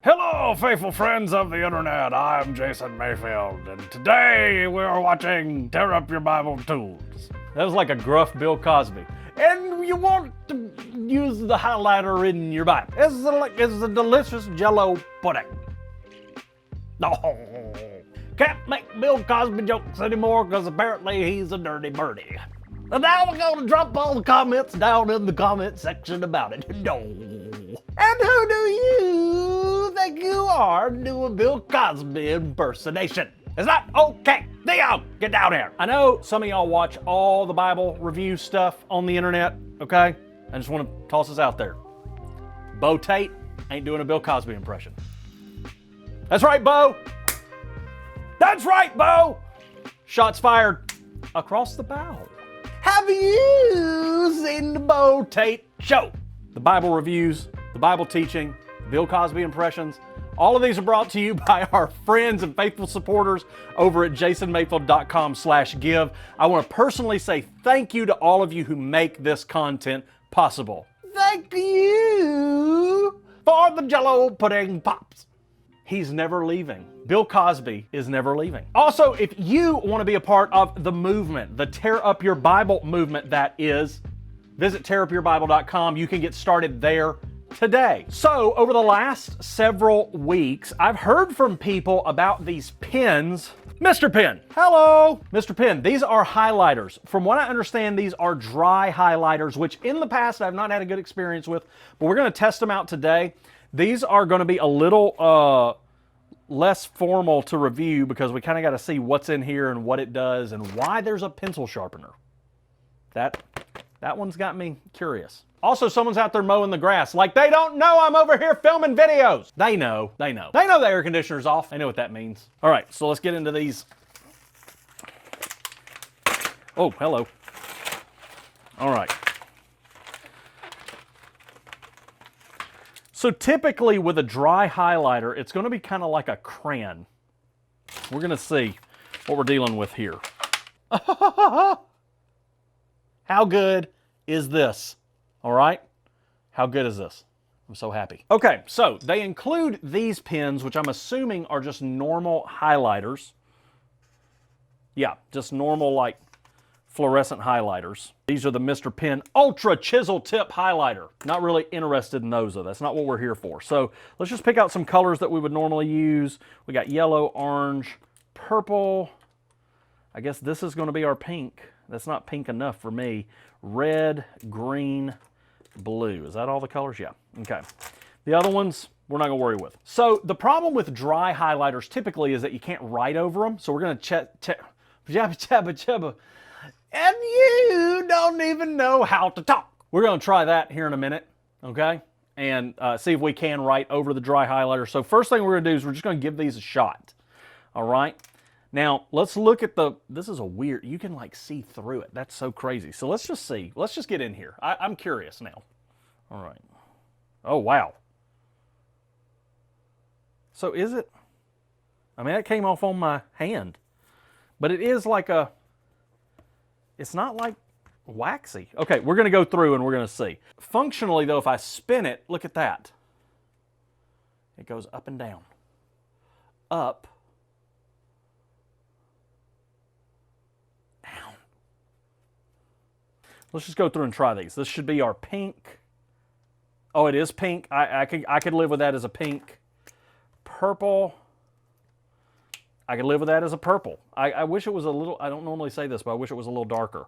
Hello, faithful friends of the internet. I'm Jason Mayfield, and today we are watching Tear Up Your Bible Tools. That was like a gruff Bill Cosby. And you want to use the highlighter in your Bible. It's a delicious Jell-O pudding. No, can't make Bill Cosby jokes anymore because apparently he's a dirty birdie. And now we're going to drop all the comments down in the comment section about it. No. And who do you think you are doing Bill Cosby impersonation? It's not okay. Theo, get down here. I know some of y'all watch all the Bible review stuff on the internet, okay? I just want to toss this out there. Bo Tate ain't doing a Bill Cosby impression. That's right, Bo. That's right, Bo. Shots fired across the bow. Have you seen the Bo Tate show? The Bible reviews, the Bible teaching, Bill Cosby impressions, all of these are brought to you by our friends and faithful supporters over at jasonmayfield.com/give. I want to personally say thank you to all of you who make this content possible. Thank you for the Jell-O pudding pops. He's never leaving. Bill Cosby is never leaving. Also, if you want to be a part of the movement, the Tear Up Your Bible movement that is, visit tearupyourbible.com. You can get started there today. So, over the last several weeks, I've heard from people about these pens. Mr. Pen. Hello. Mr. Pen, these are highlighters. From what I understand, these are dry highlighters, which in the past I've not had a good experience with, but we're going to test them out today. These are going to be a little less formal to review because we kind of got to see what's in here and what it does and why there's a pencil sharpener. That one's got me curious. Also, someone's out there mowing the grass like they don't know I'm over here filming videos. They know. They know the air conditioner's off. They know what that means. All right, so let's get into these. Oh, hello. All right. So typically with a dry highlighter, it's going to be kind of like a crayon. We're going to see what we're dealing with here. How good is this? All right? How good is this? I'm so happy. Okay, so they include these pens, which I'm assuming are just normal highlighters. Yeah, just normal like fluorescent highlighters. These are the Mr. Pen Ultra Chisel Tip Highlighter. Not really interested in those though. That's not what we're here for. So let's just pick out some colors that we would normally use. We got yellow, orange, purple. I guess this is going to be our pink. That's not pink enough for me. Red, green, blue. Is that all the colors? Yeah. Okay. The other ones, we're not going to worry with. So the problem with dry highlighters typically is that you can't write over them. So we're going to and you don't even know how to talk. We're going to try that here in a minute, okay? And see if we can write over the dry highlighter. So first thing we're going to do is we're just going to give these a shot, all right? Now, let's look at this is a weird, you can like see through it. That's so crazy. So let's just see. Let's just get in here. I'm curious now. All right. Oh, wow. So is it, I mean, that came off on my hand. But it is like a, it's not like waxy. Okay, we're going to go through and we're going to see. Functionally, though, if I spin it, look at that. It goes up and down. Up. Down. Let's just go through and try these. This should be our pink. Oh, it is pink. I could live with that as a pink. Purple. I could live with that as a purple. I wish it was a little, I don't normally say this, but I wish it was a little darker.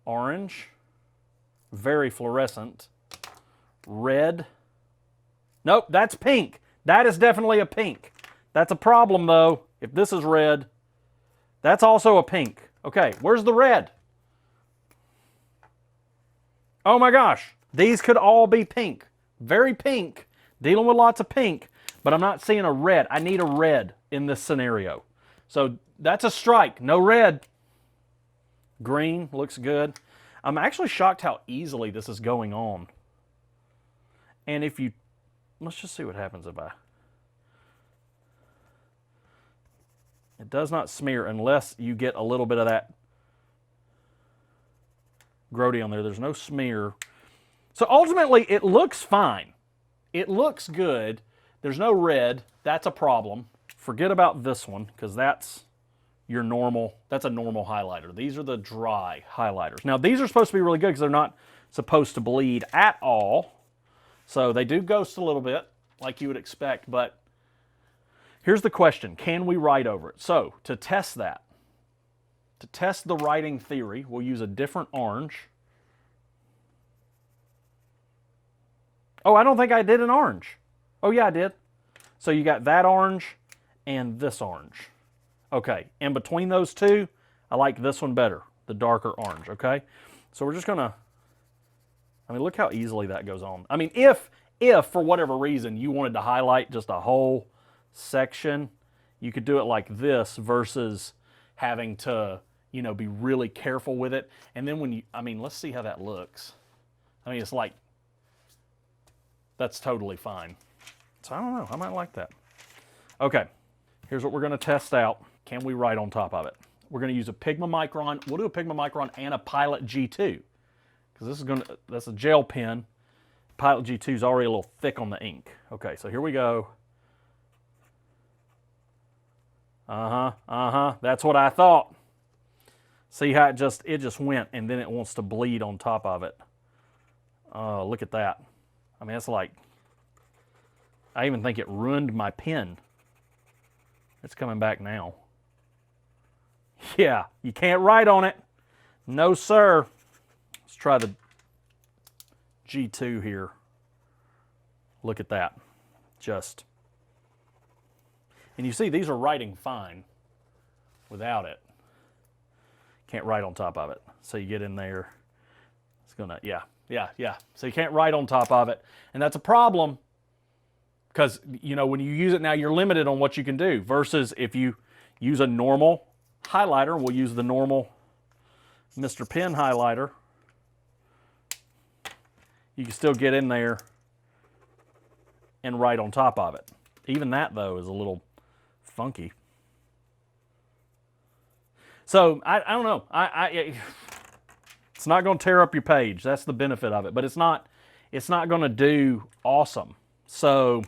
Orange, very fluorescent. Red. Nope, that's pink. That is definitely a pink. That's a problem though. If this is red, that's also a pink. Okay, where's the red? Oh my gosh, these could all be pink. Very pink, dealing with lots of pink, but I'm not seeing a red. I need a red in this scenario. So that's a strike, no red. Green looks good. I'm actually shocked how easily this is going on. And if you, let's just see what happens if it does not smear unless you get a little bit of that grody on there. There's no smear. So ultimately it looks fine. It looks good. There's no red. That's a problem. Forget about this one, because that's your normal, that's a normal highlighter. These are the dry highlighters. Now, these are supposed to be really good because they're not supposed to bleed at all. So they do ghost a little bit, like you would expect, but here's the question. Can we write over it? So, to test that, to test the writing theory, we'll use a different orange. Oh, I don't think I did an orange. Oh, yeah, I did. So you got that orange and this orange. Okay, and between those two, I like this one better, the darker orange, okay? So we're just gonna, I mean, look how easily that goes on. I mean, if for whatever reason you wanted to highlight just a whole section, you could do it like this versus having to, you know, be really careful with it. And then when you, I mean, let's see how that looks. I mean, it's like, that's totally fine. So I don't know, I might like that. Okay, here's what we're gonna test out. Can we write on top of it? We're gonna use a Pigma Micron. We'll do a Pigma Micron and a Pilot G2. Because this is gonna, that's a gel pen. Pilot G2 is already a little thick on the ink. Okay, so here we go. That's what I thought. See how it just went, and then it wants to bleed on top of it. Oh, look at that. I mean, it's like, I even think it ruined my pen. It's coming back now. Yeah, you can't write on it. No, sir. Let's try the G2 here. Look at that. Just. And you see, these are writing fine without it. Can't write on top of it. So you get in there. It's gonna, yeah. So you can't write on top of it. And that's a problem because, you know, when you use it now, you're limited on what you can do versus if you use a normal highlighter. We'll use the normal Mr. Pen highlighter. You can still get in there and write on top of it. Even that, though, is a little funky. So, I don't know. It's not going to tear up your page. That's the benefit of it. But it's not going to do awesome. So,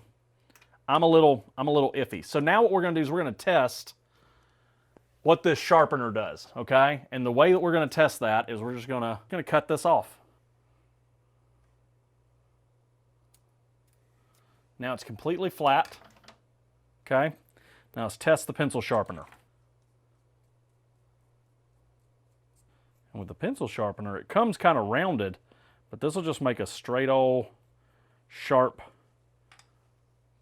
I'm a little iffy. So now what we're going to do is we're going to test what this sharpener does, okay? And the way that we're going to test that is we're just going to cut this off. Now it's completely flat, okay? Now let's test the pencil sharpener. And with the pencil sharpener, it comes kind of rounded, but this will just make a straight old sharp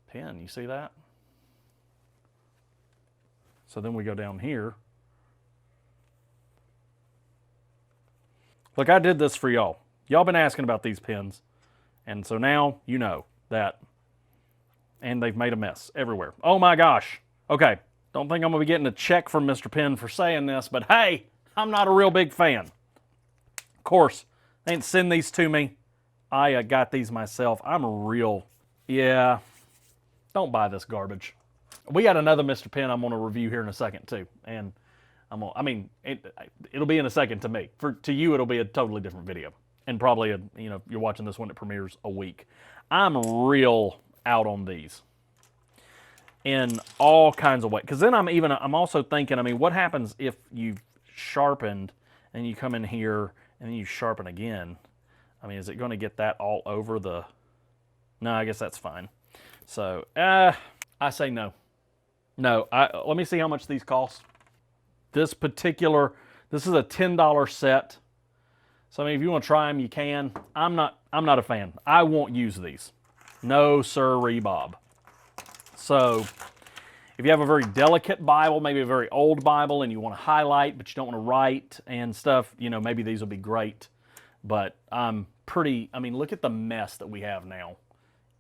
pen. You see that? So then we go down here. Look, I did this for y'all. Y'all been asking about these pens. And so now you know that. And they've made a mess everywhere. Oh my gosh. Okay, don't think I'm going to be getting a check from Mr. Pen for saying this, but hey, I'm not a real big fan. Of course, they didn't send these to me. I got these myself. I'm a real, yeah, don't buy this garbage. We got another Mr. Pen I'm going to review here in a second too. And it'll be in a second to me. To you, it'll be a totally different video. And probably, you're watching this when it premieres a week. I'm real out on these in all kinds of ways. Because then I'm also thinking, what happens if you've sharpened and you come in here and then you sharpen again? Is it going to get that all over the... No, I guess that's fine. So, I say no. No, let me see how much these cost. This is a $10 set. So, if you want to try them, you can. I'm not a fan. I won't use these. No, sirree, Bob. So, if you have a very delicate Bible, maybe a very old Bible, and you want to highlight, but you don't want to write and stuff, maybe these will be great. But I'm pretty, look at the mess that we have now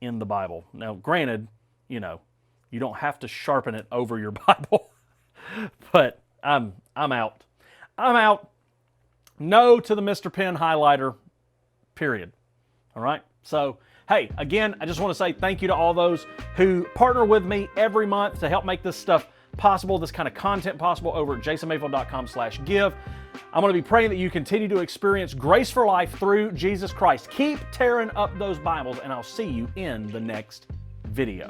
in the Bible. Now, granted, you don't have to sharpen it over your Bible, but I'm out. I'm out. No to the Mr. Pen highlighter, period. All right? So, hey, again, I just want to say thank you to all those who partner with me every month to help make this stuff possible, this kind of content possible over at jasonmayfield.com/give. I'm going to be praying that you continue to experience grace for life through Jesus Christ. Keep tearing up those Bibles, and I'll see you in the next video. video.